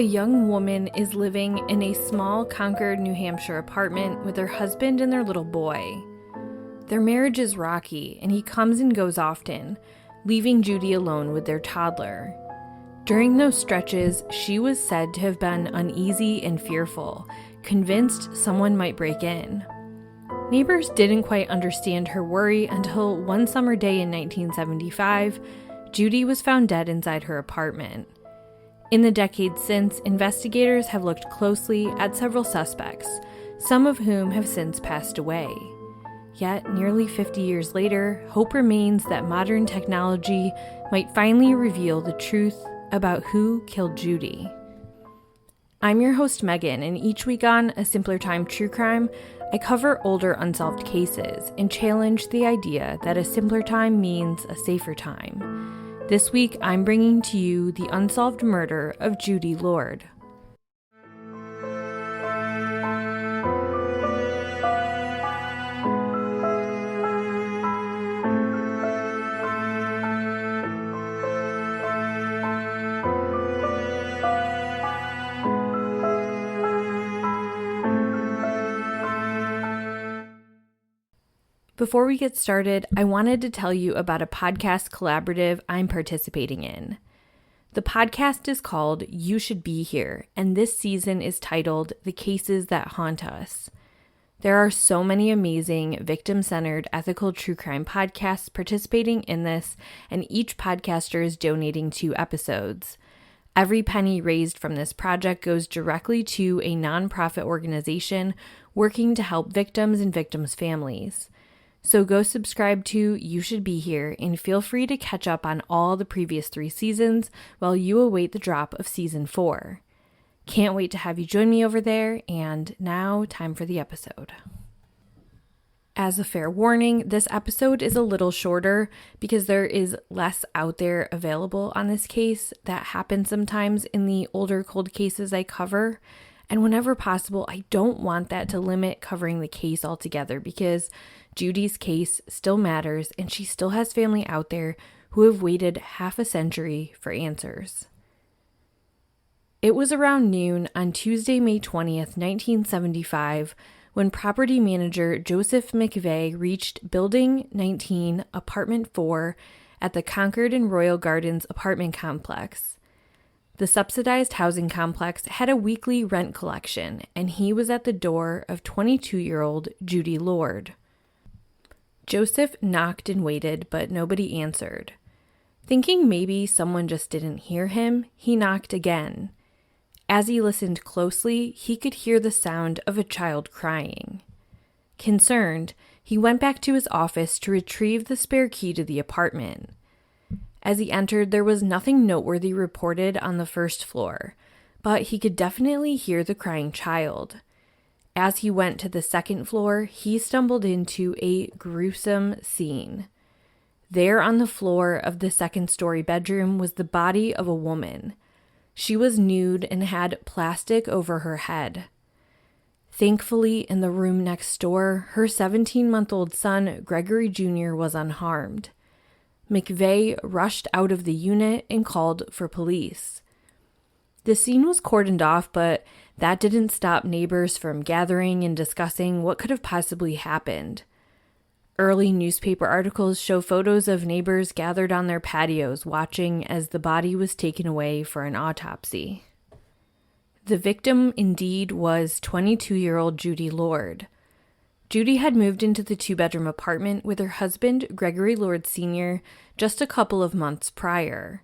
young woman is living in a small Concord, New Hampshire apartment with her husband and their little boy. Their marriage is rocky, and he comes and goes often, leaving Judy alone with their toddler. During those stretches, she was said to have been uneasy and fearful, convinced someone might break in. Neighbors didn't quite understand her worry until one summer day in 1975, Judy was found dead inside her apartment. In the decades since, investigators have looked closely at several suspects, some of whom have since passed away. Yet, nearly 50 years later, hope remains that modern technology might finally reveal the truth about who killed Judy. I'm your host, Megan, and each week on A Simpler Time True Crime, I cover older unsolved cases and challenge the idea that a simpler time means a safer time. This week, I'm bringing to you the unsolved murder of Judy Lord. Before we get started, I wanted to tell you about a podcast collaborative I'm participating in. The podcast is called You Should Be Here, and this season is titled The Cases That Haunt Us. There are so many amazing, victim-centered, ethical true crime podcasts participating in this, and each podcaster is donating 2 episodes. Every penny raised from this project goes directly to a nonprofit organization working to help victims and victims' families. So go subscribe to You Should Be Here and feel free to catch up on all the previous 3 seasons while you await the drop of season 4. Can't wait to have you join me over there, and now time for the episode. As a fair warning, this episode is a little shorter because there is less out there available on this case. That happens sometimes in the older cold cases I cover. And whenever possible, I don't want that to limit covering the case altogether because Judy's case still matters and she still has family out there who have waited half a century for answers. It was around noon on Tuesday, May 20th, 1975, when property manager Joseph McVeigh reached Building 19, Apartment 4 at the Concord and Royal Gardens apartment complex. The subsidized housing complex had a weekly rent collection, and he was at the door of 22-year-old Judy Lord. Joseph knocked and waited, but nobody answered. Thinking maybe someone just didn't hear him, he knocked again. As he listened closely, he could hear the sound of a child crying. Concerned, he went back to his office to retrieve the spare key to the apartment. As he entered, there was nothing noteworthy reported on the first floor, but he could definitely hear the crying child. As he went to the second floor, he stumbled into a gruesome scene. There on the floor of the second-story bedroom was the body of a woman. She was nude and had plastic over her head. Thankfully, in the room next door, her 17-month-old son, Gregory Jr., was unharmed. McVeigh rushed out of the unit and called for police. The scene was cordoned off, but that didn't stop neighbors from gathering and discussing what could have possibly happened. Early newspaper articles show photos of neighbors gathered on their patios watching as the body was taken away for an autopsy. The victim indeed was 22-year-old Judy Lord. Judy had moved into the 2-bedroom apartment with her husband, Gregory Lord Sr., just a couple of months prior.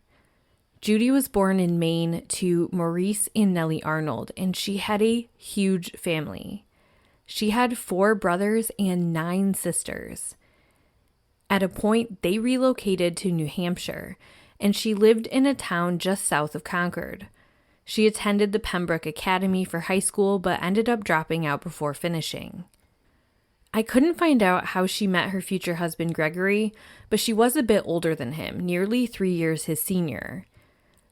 Judy was born in Maine to Maurice and Nellie Arnold, and she had a huge family. She had 4 brothers and 9 sisters. At a point, they relocated to New Hampshire, and she lived in a town just south of Concord. She attended the Pembroke Academy for high school, but ended up dropping out before finishing. I couldn't find out how she met her future husband Gregory, but she was a bit older than him, nearly 3 years his senior.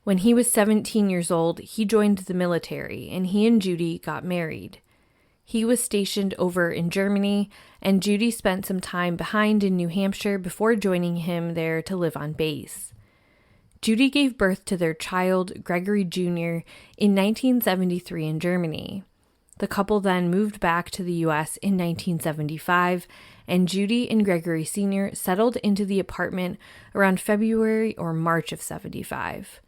When he was 17 years old, he joined the military, and he and Judy got married. He was stationed over in Germany, and Judy spent some time behind in New Hampshire before joining him there to live on base. Judy gave birth to their child, Gregory Jr., in 1973 in Germany. The couple then moved back to the U.S. in 1975, and Judy and Gregory Sr. settled into the apartment around February or March of 75.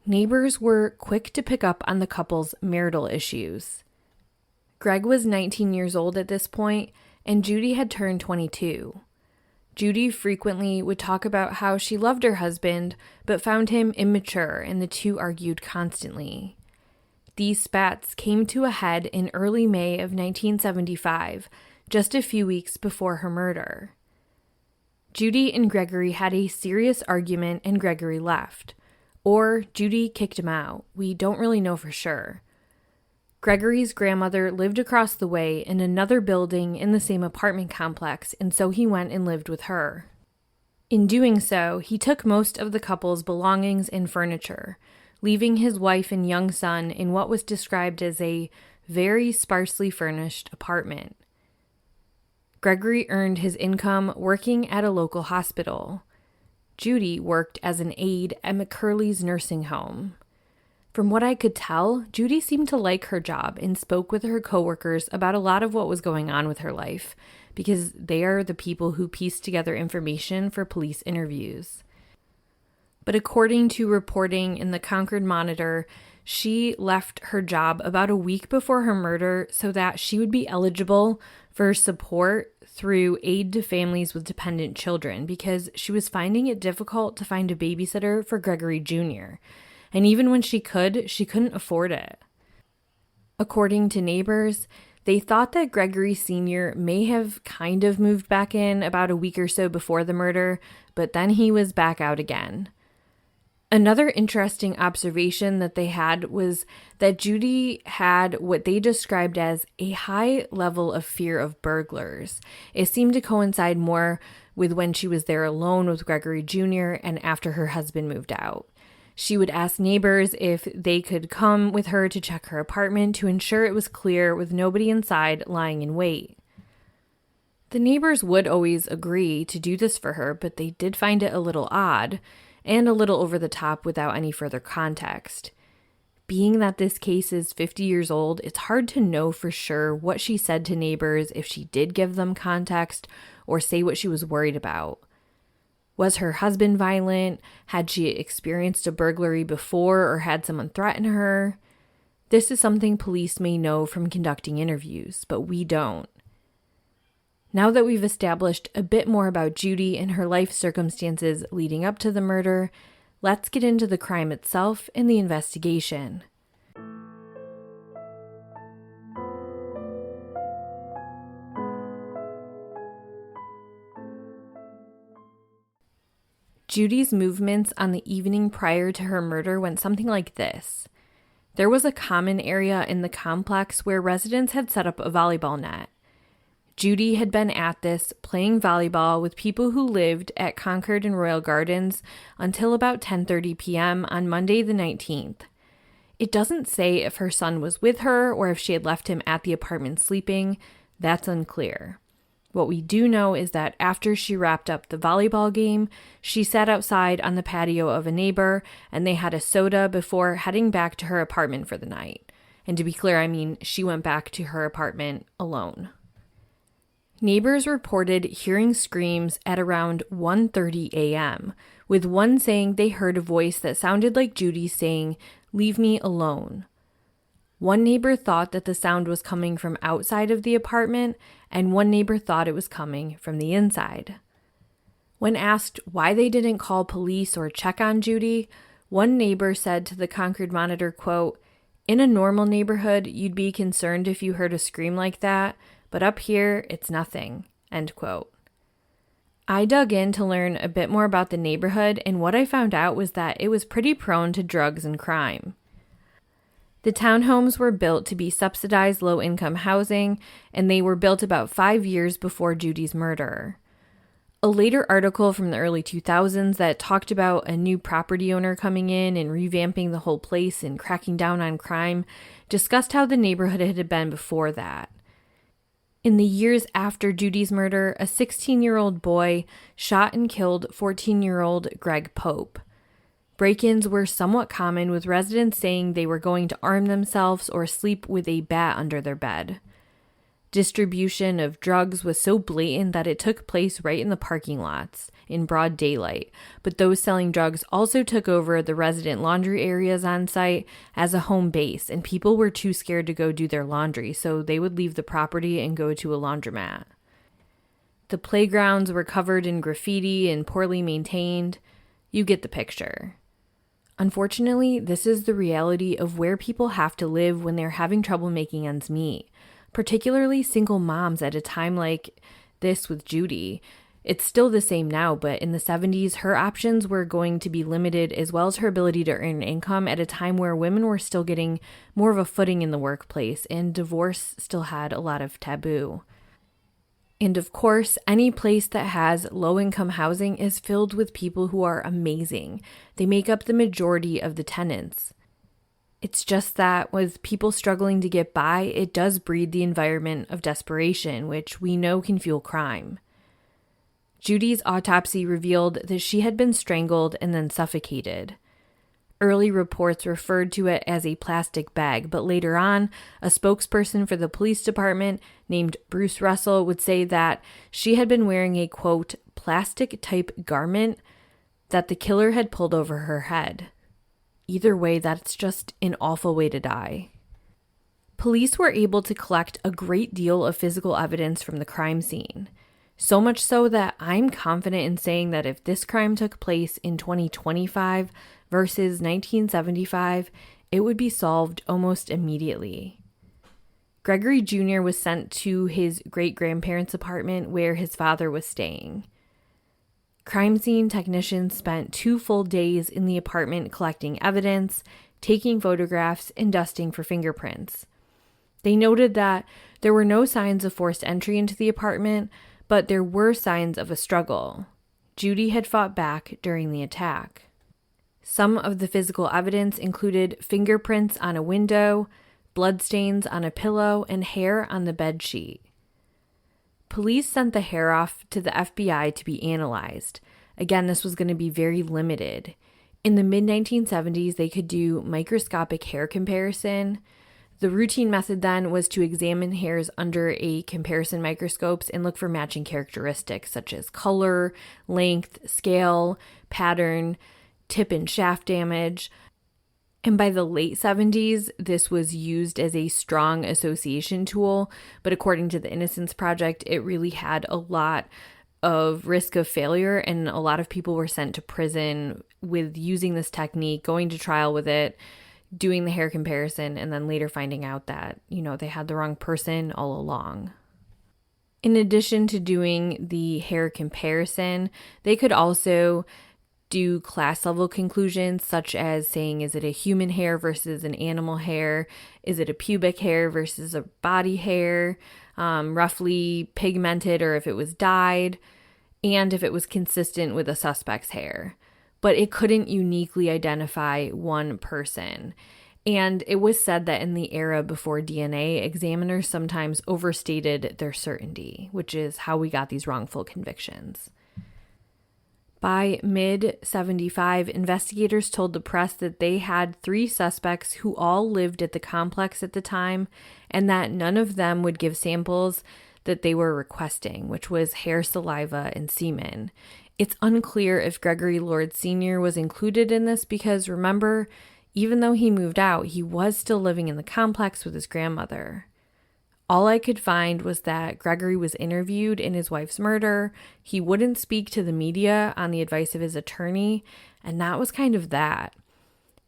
Neighbors were quick to pick up on the couple's marital issues. Greg was 19 years old at this point, and Judy had turned 22. Judy frequently would talk about how she loved her husband, but found him immature, and the two argued constantly. These spats came to a head in early May of 1975, just a few weeks before her murder. Judy and Gregory had a serious argument and Gregory left. Or Judy kicked him out. We don't really know for sure. Gregory's grandmother lived across the way in another building in the same apartment complex, and so he went and lived with her. In doing so, he took most of the couple's belongings and furniture, leaving his wife and young son in what was described as a very sparsely furnished apartment. Gregory earned his income working at a local hospital. Judy worked as an aide at McCurley's nursing home. From what I could tell, Judy seemed to like her job and spoke with her coworkers about a lot of what was going on with her life, because they are the people who piece together information for police interviews. But according to reporting in the Concord Monitor, she left her job about a week before her murder so that she would be eligible for support through aid to families with dependent children, because she was finding it difficult to find a babysitter for Gregory Jr., and even when she couldn't afford it. According to neighbors, they thought that Gregory Sr. may have kind of moved back in about a week or so before the murder, but then he was back out again. Another interesting observation that they had was that Judy had what they described as a high level of fear of burglars. It seemed to coincide more with when she was there alone with Gregory Jr. and after her husband moved out. She would ask neighbors if they could come with her to check her apartment to ensure it was clear with nobody inside lying in wait. The neighbors would always agree to do this for her, but they did find it a little odd and a little over the top without any further context. Being that this case is 50 years old, it's hard to know for sure what she said to neighbors, if she did give them context or say what she was worried about. Was her husband violent? Had she experienced a burglary before or had someone threaten her? This is something police may know from conducting interviews, but we don't. Now that we've established a bit more about Judy and her life circumstances leading up to the murder, let's get into the crime itself and the investigation. Judy's movements on the evening prior to her murder went something like this. There was a common area in the complex where residents had set up a volleyball net. Judy had been at this, playing volleyball with people who lived at Concord and Royal Gardens until about 10:30 p.m. on Monday the 19th. It doesn't say if her son was with her or if she had left him at the apartment sleeping. That's unclear. What we do know is that after she wrapped up the volleyball game, she sat outside on the patio of a neighbor and they had a soda before heading back to her apartment for the night. And to be clear, I mean she went back to her apartment alone. Neighbors reported hearing screams at around 1:30 a.m., with one saying they heard a voice that sounded like Judy saying, "Leave me alone." One neighbor thought that the sound was coming from outside of the apartment, and one neighbor thought it was coming from the inside. When asked why they didn't call police or check on Judy, one neighbor said to the Concord Monitor, quote, "In a normal neighborhood, you'd be concerned if you heard a scream like that, but up here, it's nothing," end quote. I dug in to learn a bit more about the neighborhood, and what I found out was that it was pretty prone to drugs and crime. The townhomes were built to be subsidized low-income housing, and they were built about 5 years before Judy's murder. A later article from the early 2000s that talked about a new property owner coming in and revamping the whole place and cracking down on crime discussed how the neighborhood had been before that. In the years after Judy's murder, a 16-year-old boy shot and killed 14-year-old Greg Pope. Break-ins were somewhat common, with residents saying they were going to arm themselves or sleep with a bat under their bed. Distribution of drugs was so blatant that it took place right in the parking lots in broad daylight, but those selling drugs also took over the resident laundry areas on site as a home base, and people were too scared to go do their laundry, so they would leave the property and go to a laundromat. The playgrounds were covered in graffiti and poorly maintained. You get the picture. Unfortunately, this is the reality of where people have to live when they're having trouble making ends meet, particularly single moms at a time like this with Judy. It's still the same now, but in the 70s, her options were going to be limited, as well as her ability to earn income at a time where women were still getting more of a footing in the workplace, and divorce still had a lot of taboo. And of course, any place that has low-income housing is filled with people who are amazing. They make up the majority of the tenants. It's just that with people struggling to get by, it does breed the environment of desperation, which we know can fuel crime. Judy's autopsy revealed that she had been strangled and then suffocated. Early reports referred to it as a plastic bag, but later on, a spokesperson for the police department named Bruce Russell would say that she had been wearing a, quote, plastic-type garment that the killer had pulled over her head. Either way, that's just an awful way to die. Police were able to collect a great deal of physical evidence from the crime scene. So much so that I'm confident in saying that if this crime took place in 2025 versus 1975, it would be solved almost immediately. Gregory Jr. was sent to his great-grandparents' apartment where his father was staying. Crime scene technicians spent 2 full days in the apartment collecting evidence, taking photographs, and dusting for fingerprints. They noted that there were no signs of forced entry into the apartment, but there were signs of a struggle. Judy had fought back during the attack. Some of the physical evidence included fingerprints on a window, bloodstains on a pillow, and hair on the bed sheet. Police sent the hair off to the FBI to be analyzed. Again, this was going to be very limited. In the mid-1970s, they could do microscopic hair comparison. The routine method then was to examine hairs under a comparison microscopes and look for matching characteristics such as color, length, scale, pattern, tip and shaft damage. And by the late 70s, this was used as a strong association tool, but according to the Innocence Project, it really had a lot of risk of failure, and a lot of people were sent to prison with using this technique, going to trial with it, doing the hair comparison, and then later finding out that, they had the wrong person all along. In addition to doing the hair comparison, they could also do class level conclusions, such as saying, is it a human hair versus an animal hair? Is it a pubic hair versus a body hair? Roughly pigmented, or if it was dyed, and if it was consistent with a suspect's hair. But it couldn't uniquely identify one person. And it was said that in the era before DNA, examiners sometimes overstated their certainty, which is how we got these wrongful convictions. By mid-75, investigators told the press that they had 3 suspects who all lived at the complex at the time, and that none of them would give samples that they were requesting, which was hair, saliva, and semen. It's unclear if Gregory Lord Sr. was included in this because, remember, even though he moved out, he was still living in the complex with his grandmother. All I could find was that Gregory was interviewed in his wife's murder. He wouldn't speak to the media on the advice of his attorney, and that was kind of that.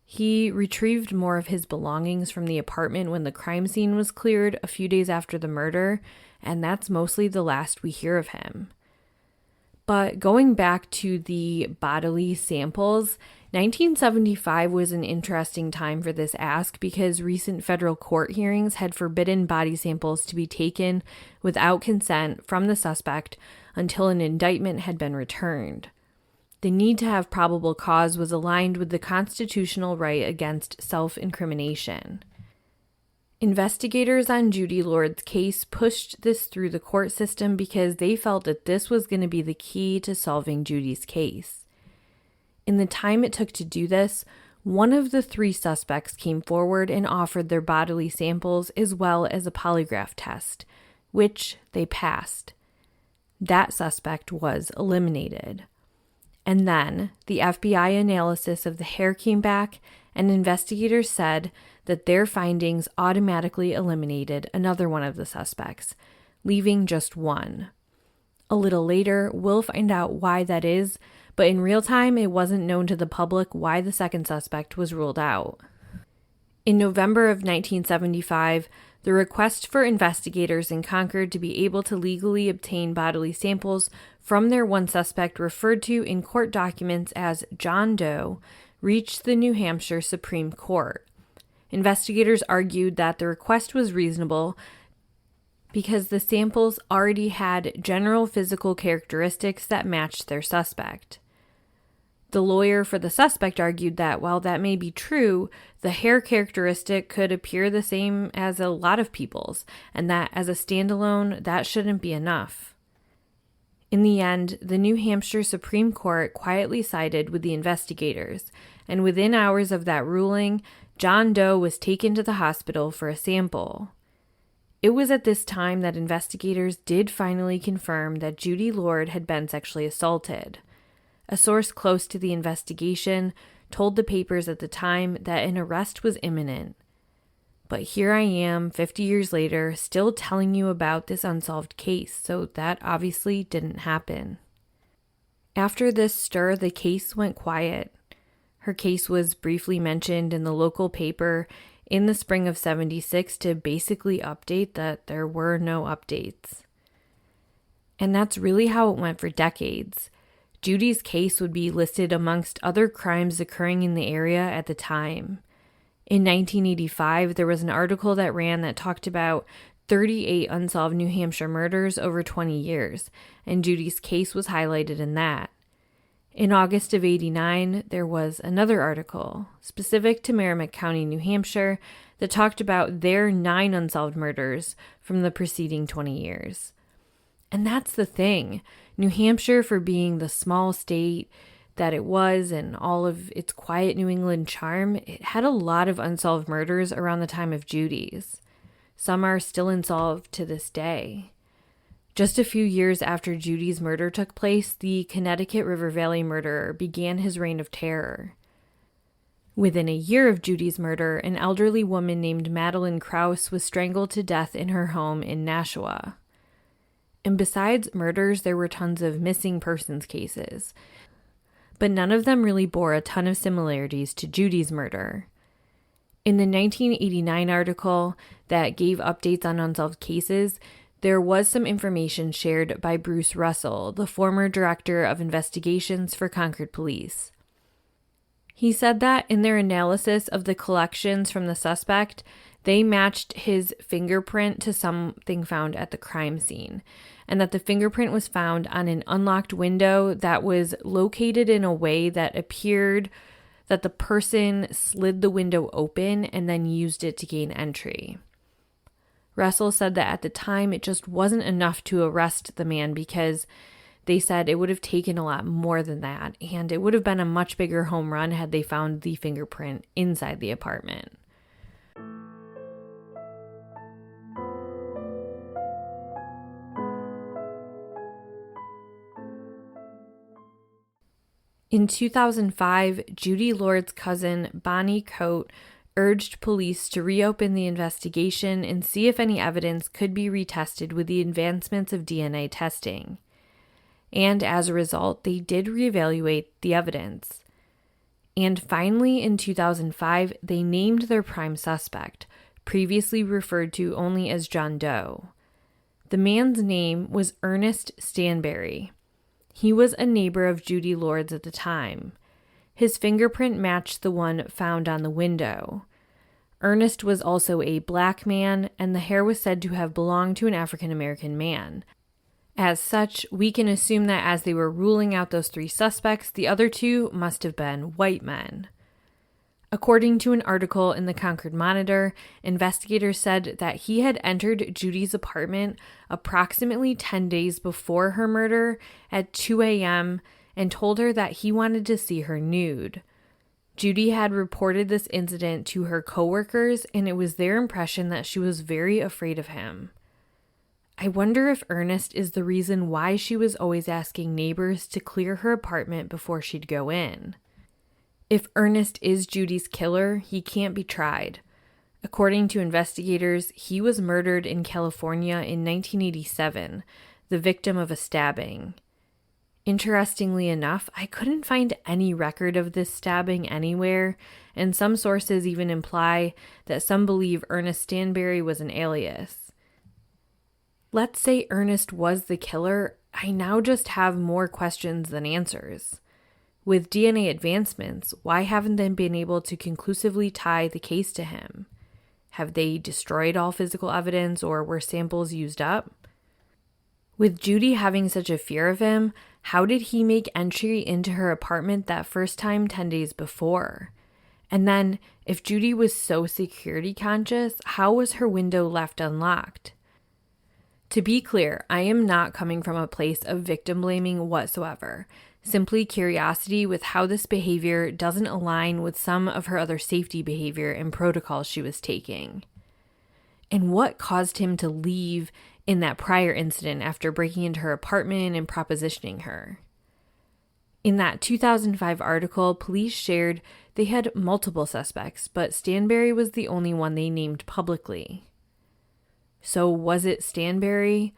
He retrieved more of his belongings from the apartment when the crime scene was cleared a few days after the murder, and that's mostly the last we hear of him. But going back to the bodily samples, 1975 was an interesting time for this ask because recent federal court hearings had forbidden body samples to be taken without consent from the suspect until an indictment had been returned. The need to have probable cause was aligned with the constitutional right against self-incrimination. Investigators on Judy Lord's case pushed this through the court system because they felt that this was going to be the key to solving Judy's case. In the time it took to do this, one of the 3 suspects came forward and offered their bodily samples as well as a polygraph test, which they passed. That suspect was eliminated. And then the FBI analysis of the hair came back, and investigators said that their findings automatically eliminated another one of the suspects, leaving just one. A little later, we'll find out why that is, but in real time, it wasn't known to the public why the second suspect was ruled out. In November of 1975, the request for investigators in Concord to be able to legally obtain bodily samples from their one suspect referred to in court documents as John Doe reached the New Hampshire Supreme Court. Investigators argued that the request was reasonable because the samples already had general physical characteristics that matched their suspect. The lawyer for the suspect argued that while that may be true, the hair characteristic could appear the same as a lot of people's, and that as a standalone, that shouldn't be enough. In the end, the New Hampshire Supreme Court quietly sided with the investigators, and within hours of that ruling, John Doe was taken to the hospital for a sample. It was at this time that investigators did finally confirm that Judy Lord had been sexually assaulted. A source close to the investigation told the papers at the time that an arrest was imminent. But here I am, 50 years later, still telling you about this unsolved case, so that obviously didn't happen. After this stir, the case went quiet. Her case was briefly mentioned in the local paper in the spring of '76 to basically update that there were no updates. And that's really how it went for decades. Judy's case would be listed amongst other crimes occurring in the area at the time. In 1985, there was an article that ran that talked about 38 unsolved New Hampshire murders over 20 years, and Judy's case was highlighted in that. In August of '89, there was another article, specific to Merrimack County, New Hampshire, that talked about their 9 unsolved murders from the preceding 20 years. And that's the thing. New Hampshire, for being the small state that it was and all of its quiet New England charm, it had a lot of unsolved murders around the time of Judy's. Some are still unsolved to this day. Just a few years after Judy's murder took place, the Connecticut River Valley murderer began his reign of terror. Within a year of Judy's murder, an elderly woman named Madeline Krause was strangled to death in her home in Nashua. And besides murders, there were tons of missing persons cases. But none of them really bore a ton of similarities to Judy's murder. In the 1989 article that gave updates on unsolved cases, there was some information shared by Bruce Russell, the former director of investigations for Concord Police. He said that in their analysis of the collections from the suspect, they matched his fingerprint to something found at the crime scene, and that the fingerprint was found on an unlocked window that was located in a way that appeared that the person slid the window open and then used it to gain entry. Russell said that at the time it just wasn't enough to arrest the man because they said it would have taken a lot more than that, and it would have been a much bigger home run had they found the fingerprint inside the apartment. In 2005, Judy Lord's cousin, Bonnie Coate, urged police to reopen the investigation and see if any evidence could be retested with the advancements of DNA testing. And as a result, they did reevaluate the evidence. And finally, in 2005, they named their prime suspect, previously referred to only as John Doe. The man's name was Ernest Stanberry. He was a neighbor of Judy Lord's at the time. His fingerprint matched the one found on the window. Ernest was also a black man, and the hair was said to have belonged to an African-American man. As such, we can assume that as they were ruling out those 3 suspects, the other 2 must have been white men. According to an article in the Concord Monitor, investigators said that he had entered Judy's apartment approximately 10 days before her murder at 2 a.m. and told her that he wanted to see her nude. Judy had reported this incident to her coworkers, and it was their impression that she was very afraid of him. I wonder if Ernest is the reason why she was always asking neighbors to clear her apartment before she'd go in. If Ernest is Judy's killer, he can't be tried. According to investigators, he was murdered in California in 1987, the victim of a stabbing. Interestingly enough, I couldn't find any record of this stabbing anywhere, and some sources even imply that some believe Ernest Stanberry was an alias. Let's say Ernest was the killer, I now just have more questions than answers. With DNA advancements, why haven't they been able to conclusively tie the case to him? Have they destroyed all physical evidence, or were samples used up? With Judy having such a fear of him, how did he make entry into her apartment that first time 10 days before? And then, if Judy was so security conscious, how was her window left unlocked? To be clear, I am not coming from a place of victim blaming whatsoever. Simply curiosity with how this behavior doesn't align with some of her other safety behavior and protocols she was taking. And what caused him to leave in that prior incident after breaking into her apartment and propositioning her? In that 2005 article, police shared they had multiple suspects, but Stanberry was the only one they named publicly. So was it Stanberry?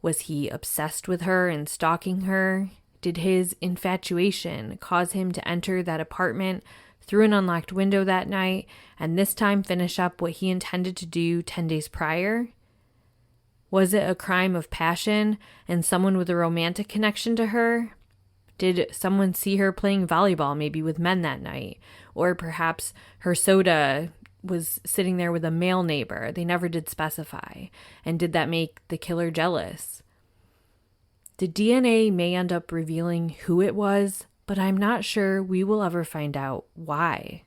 Was he obsessed with her and stalking her? Did his infatuation cause him to enter that apartment through an unlocked window that night and this time finish up what he intended to do 10 days prior? Was it a crime of passion and someone with a romantic connection to her? Did someone see her playing volleyball maybe with men that night? Or perhaps her soda was sitting there with a male neighbor. They never did specify. And did that make the killer jealous? The DNA may end up revealing who it was, but I'm not sure we will ever find out why.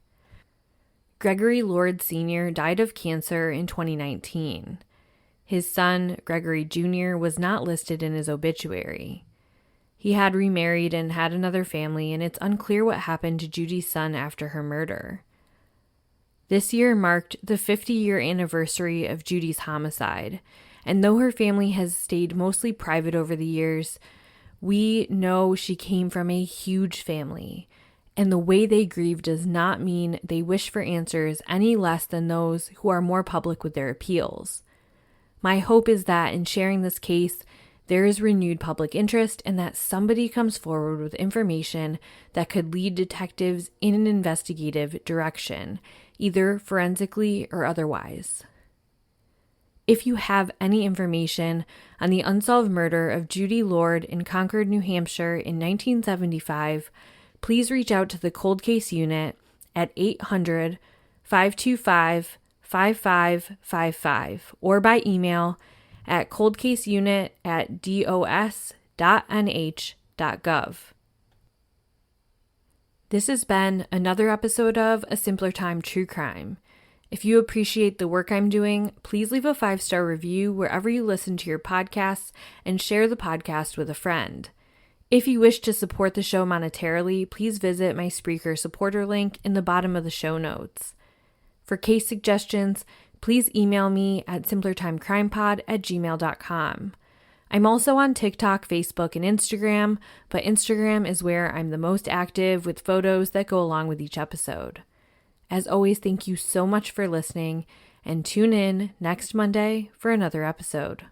Gregory Lord Sr. died of cancer in 2019. His son, Gregory Jr., was not listed in his obituary. He had remarried and had another family, and it's unclear what happened to Judy's son after her murder. This year marked the 50-year anniversary of Judy's homicide, and though her family has stayed mostly private over the years, we know she came from a huge family, and the way they grieve does not mean they wish for answers any less than those who are more public with their appeals. My hope is that in sharing this case, there is renewed public interest and that somebody comes forward with information that could lead detectives in an investigative direction, either forensically or otherwise. If you have any information on the unsolved murder of Judy Lord in Concord, New Hampshire in 1975, please reach out to the Cold Case Unit at 800-525-5555 or by email at coldcaseunit@dos.nh.gov. This has been another episode of A Simpler Time True Crime. If you appreciate the work I'm doing, please leave a 5-star review wherever you listen to your podcasts and share the podcast with a friend. If you wish to support the show monetarily, please visit my Spreaker supporter link in the bottom of the show notes. For case suggestions, please email me at simplertimecrimepod@gmail.com. I'm also on TikTok, Facebook, and Instagram, but Instagram is where I'm the most active with photos that go along with each episode. As always, thank you so much for listening, and tune in next Monday for another episode.